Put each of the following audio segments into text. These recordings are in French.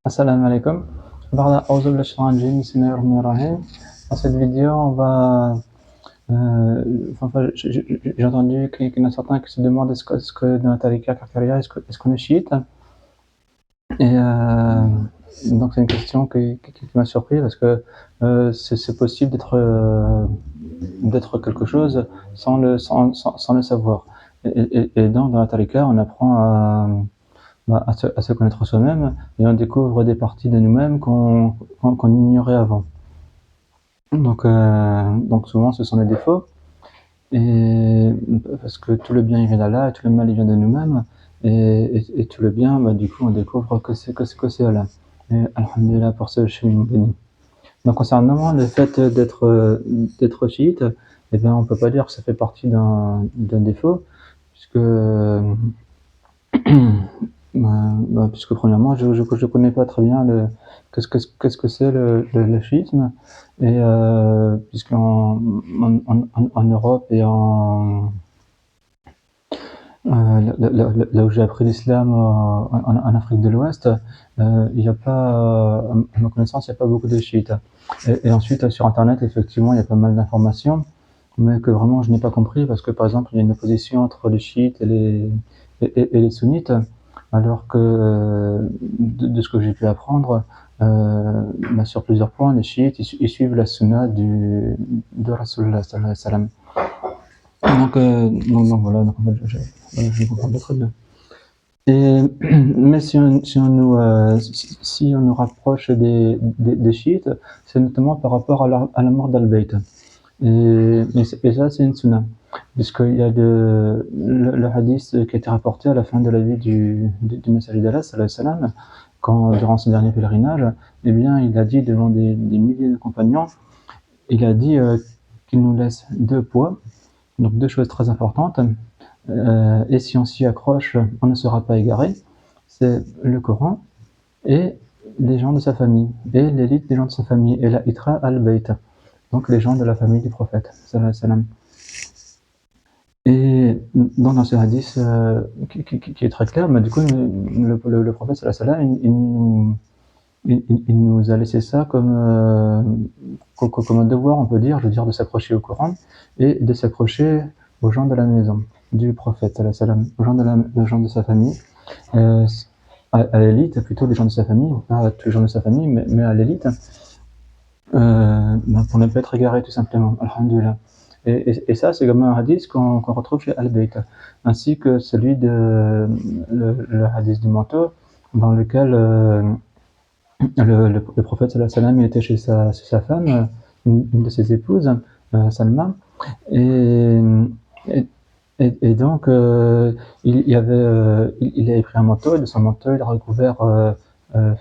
Assalamu alaikum. Dans cette vidéo, on va. J'ai entendu qu'il y en a certains qui se demandent est-ce que dans la tariqa Kakaria, est-ce qu'on est chiite. Et donc, c'est une question qui m'a surpris parce que c'est possible d'être quelque chose sans le savoir. Et donc, dans la tariqa, on apprend à se connaître soi-même et on découvre des parties de nous-mêmes qu'on ignorait avant. Donc souvent ce sont des défauts, et parce que tout le bien il vient d'Allah et tout le mal il vient de nous-mêmes, et tout le bien, du coup on découvre que c'est Allah. Et alhamdulillah pour ce chemin béni. Donc concernant le fait d'être chiite, eh bien on peut pas dire que ça fait partie d'un défaut, puisque puisque premièrement, je connais pas très bien qu'est-ce que c'est le chiisme, et puisqu'en en Europe et là où j'ai appris l'islam, en Afrique de l'Ouest, il y a pas, à ma connaissance, il n'y a pas beaucoup de chiites. Et ensuite, sur Internet, effectivement, il y a pas mal d'informations, mais que vraiment je n'ai pas compris, parce que par exemple, il y a une opposition entre les chiites et les sunnites, alors que de ce que j'ai pu apprendre, sur plusieurs points, les chiites ils suivent la sunna de Rasulullah sallallahu alayhi wa sallam. Donc voilà, donc je comprends pas très bien. Mais si on nous rapproche des chiites, c'est notamment par rapport à la mort d'Al-Bayt. Et ça, c'est une sunna, puisqu'il y a le hadith qui a été rapporté à la fin de la vie du messager d'Allah, sallallahu alayhi wa sallam, quand, durant son dernier pèlerinage, eh bien, il a dit devant des milliers de compagnons, il a dit qu'il nous laisse deux poids, donc deux choses très importantes, et si on s'y accroche, on ne sera pas égaré. C'est le Coran et les gens de sa famille, et l'élite des gens de sa famille, et la itra al-bayt, donc les gens de la famille du prophète, sallallahu alayhi wa sallam. Et dans ce hadith qui est très clair, du coup, le prophète sallallahu alayhi wa sallam, il nous a laissé ça comme un devoir, on peut dire, de s'accrocher au Coran et de s'accrocher aux gens de la maison du prophète sallallahu alayhi wa sallam, aux gens de sa famille, à l'élite, plutôt les gens de sa famille, pas tous les gens de sa famille, mais à l'élite, pour ne pas être égaré tout simplement, alhamdulillah. Et ça, c'est comme un hadith qu'on retrouve chez Al-Bayt, ainsi que celui de le hadith du manteau, dans lequel le prophète sallallahu alayhi wa sallam était chez sa femme, une de ses épouses, Salma, et donc il avait pris un manteau, et de son manteau il a recouvert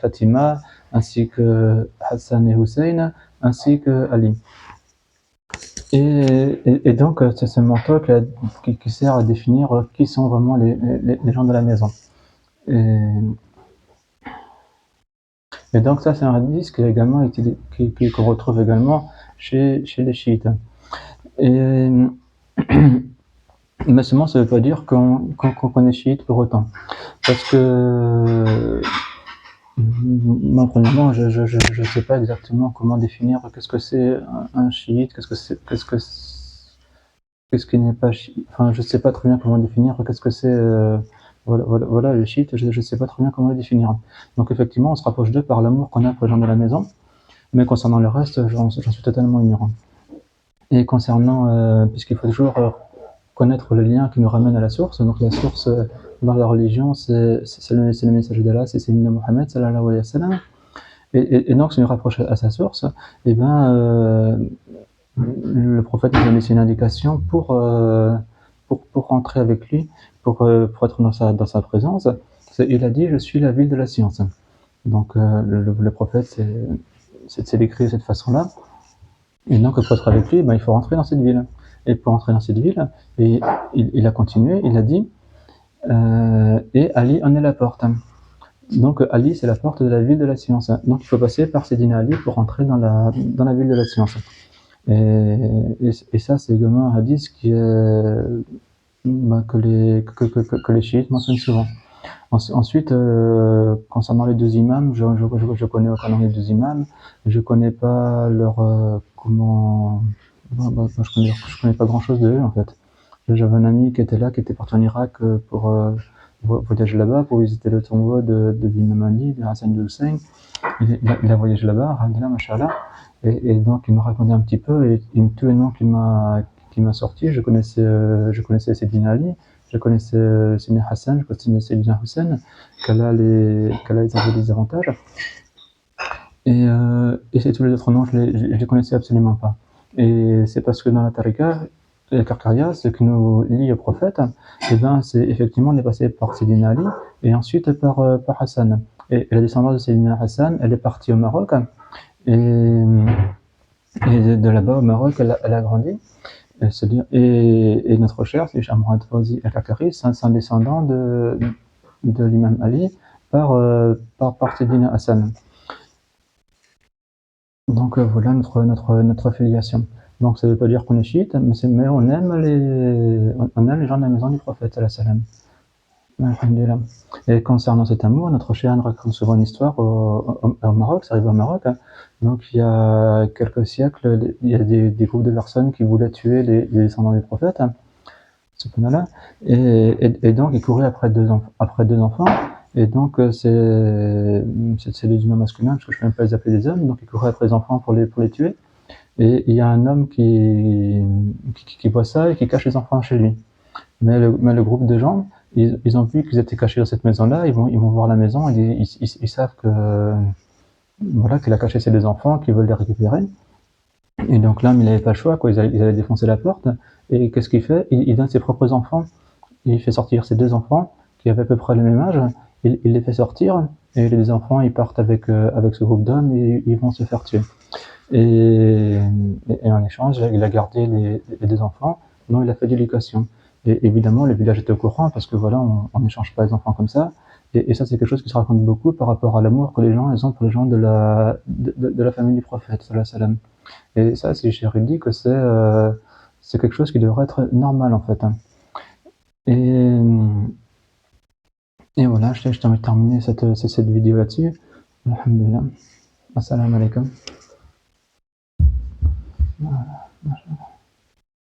Fatima, ainsi que Hassan et Hussein, ainsi que Ali. Et donc c'est ce manteau qui sert à définir qui sont vraiment les gens de la maison. Et donc ça, c'est un hadith qui a également qu'on retrouve également chez les chiites. Et mais seulement, ça ne veut pas dire qu'on est chiite pour autant, parce que moi, premièrement, je sais pas exactement comment définir qu'est-ce que c'est un chiite, qu'est-ce qui n'est pas chiite. Enfin, je sais pas très bien comment définir qu'est-ce que c'est. Voilà, le chiite, je sais pas très bien comment le définir. Donc effectivement, on se rapproche d'eux par l'amour qu'on a pour les gens de la maison, mais concernant le reste, j'en suis totalement ignorant. Et concernant, puisqu'il faut toujours connaître le lien qui nous ramène à la source, donc la source dans la religion, c'est le message d'Allah, c'est Mohammed sallallahu alayhi wa sallam. Et donc, si on nous rapproche à sa source, et le prophète nous a laissé une indication pour rentrer avec lui, pour être dans sa présence. Il a dit: je suis la ville de la science. Donc le prophète c'est décrit de cette façon-là. Et donc pour être avec lui, il faut rentrer dans cette ville. Et pour entrer dans cette ville, et il a continué, il a dit et Ali en est la porte. Donc Ali, c'est la porte de la ville de la science. Donc il faut passer par Sayyidina Ali pour entrer dans la ville de la science. Et ça, c'est également un hadith que les chiites mentionnent souvent. Ensuite, concernant les deux imams, je connais aucun nom des deux imams. Je connais pas leur je connais pas grand-chose de eux en fait. J'avais un ami qui était là, qui était parti en Irak pour voyager là-bas, pour visiter le tombeau de l'imam Ali, de Hassan de Hussein. Il a voyagé là-bas, alhamdoulilah, mashallah. Et donc il m'a raconté un petit peu, et tous les noms qu'il m'a sorti, je connaissais Sayyidina Ali, je connaissais Sayyidina Hassan, je connaissais Sayyidina Hussein, qu'Allah les avait des avantages. Et c'est tous les autres noms, je les connaissais absolument pas. Et c'est parce que dans la tariqa, la Karkaria, ce qui nous lie au prophète, et ben, c'est effectivement, on est passé par Sayyidina Ali, et ensuite par Hassan. Et la descendance de Sayyidina Hassan, elle est partie au Maroc, et de là-bas au Maroc, elle a grandi. Et notre cher, c'est Cheikh Mohamed Fawzi El-Kakari, c'est un descendant de l'imam Ali par Sayyidina Hassan. Donc voilà notre filiation. Donc ça ne veut pas dire qu'on est chiite, mais on aime les gens de la maison du prophète, salam. Alhamdulillah. Et concernant cet amour, notre Cheikh raconte souvent une histoire au Maroc, ça arrive au Maroc. Hein. Donc il y a quelques siècles, il y a des groupes de personnes qui voulaient tuer les descendants du prophète, hein, subhanallah, et donc ils couraient après deux enfants. Et donc c'est des humains masculins, parce que je ne peux même pas les appeler des hommes, donc ils couraient après les enfants pour les tuer. Et il y a un homme qui voit ça et qui cache les enfants chez lui. Mais le groupe de gens, ils ont vu qu'ils étaient cachés dans cette maison-là, ils vont voir la maison, et ils savent que voilà, qu'il a caché ses deux enfants, qu'ils veulent les récupérer. Et donc l'homme, il n'avait pas le choix, quoi. Ils allaient défoncer la porte. Et qu'est-ce qu'il fait? Il donne ses propres enfants. Il fait sortir ses deux enfants, qui avaient à peu près le même âge. Il les fait sortir, et les deux enfants, ils partent avec ce groupe d'hommes, et ils vont se faire tuer. Et en échange, il a gardé les deux enfants, dont il a fait l'éducation. Et évidemment, le village était au courant, parce que voilà, on n'échange pas les enfants comme ça. Et ça, c'est quelque chose qui se raconte beaucoup par rapport à l'amour que les gens ils ont pour les gens de la famille du prophète, sallallahu alayhi wa sallam. Et ça, c'est Cheikh dit que c'est quelque chose qui devrait être normal en fait. Hein. Et voilà, je t'ai terminé cette vidéo là-dessus. Alhamdulillah. Assalamu alaikum. Voilà.